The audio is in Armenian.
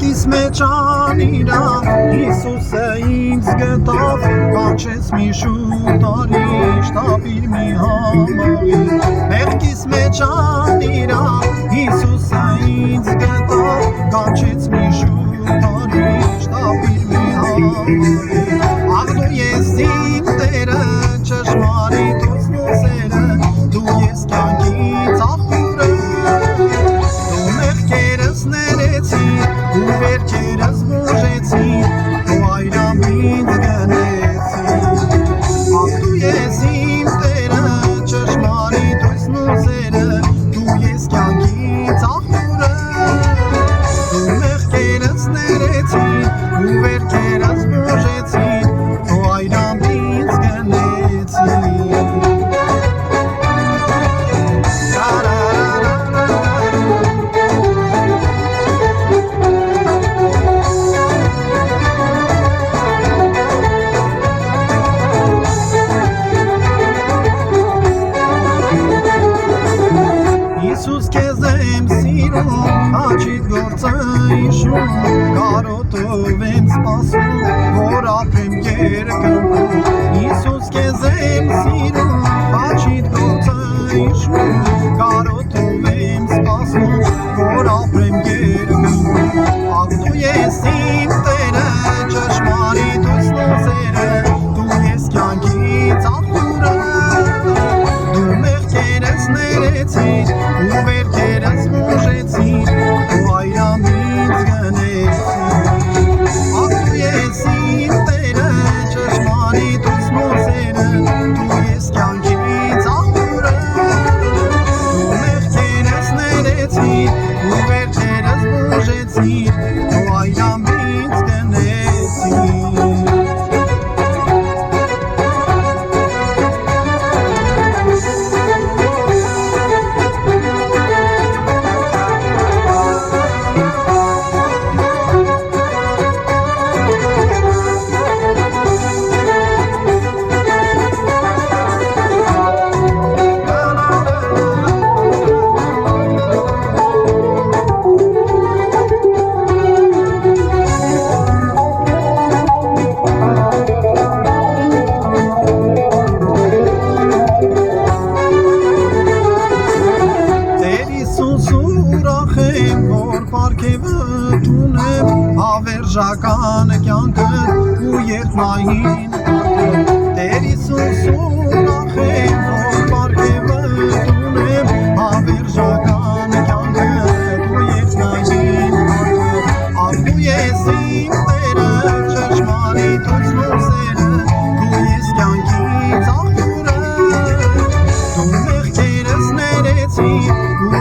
Մեղքիս մեջ անիրա Հիսուսը ինձ գտավ Կանչեց մի շուտ արիշ Տապիր մի համաղի Մեղքիս մեջ անիրա Հիսուսը ինձ գտավ Կանչեց մի շուտ արիշ Տապիր մի համաղի Աղ դու ես իմ տերը Ճշմարիտ ուսնուսերը Դու ես կյանքից աղբյուրը Դու մեղքերս ներեցի Ու վերքերս բուժեցի Դու այրամ ինձ գնեցի Աղ դու ես իմ տերը Ճշմարիտ ուսնուսերը Դու ես կյանքից աղբյուրը Դու մեղքերս ներեցի Ու վերքերս բուժեցի Դու այրամ ինձ գնեցի Հիսուս քեզ եմ սիրում, աչիդ գործը իշում, կարոտով եմ սպասում, որ ապրեմ երկնքում Հիսուս քեզ եմ սիրում, աչիդ գործը իշում, կարոտով եմ սպասում, որ ապրեմ երկնքում Աղ դու ես իմ տերը, ճշմարիտ ուսնուսերը, դու ես կյանքից աղբյուրը Դու մեղքերս ներեցիր ու վերքերս բուժեցիր Դու այրամ ինձ գնեցիր Աղ դու ես իմ տերը ճշմարիտ ուսնուսերը Դու ես կյանքից աղբյուրը Դու մեղքերս ներեցիր ու վերքերս բուժեցիր Դու այրամ ինձ գնեցիր Որ պարգևը տունեմ հավերժական կյանքը ու երթնային Տեր Հիսուս ուրախ եմ որ պարգևը տունեմ հավերժական կյանքը ու երթնային Աղ դու ես իմ տերը ճշմարիտ ուսնուսերը Դու ես կյանքից աղբյուրը Դու մեղքերս ներեցիր ու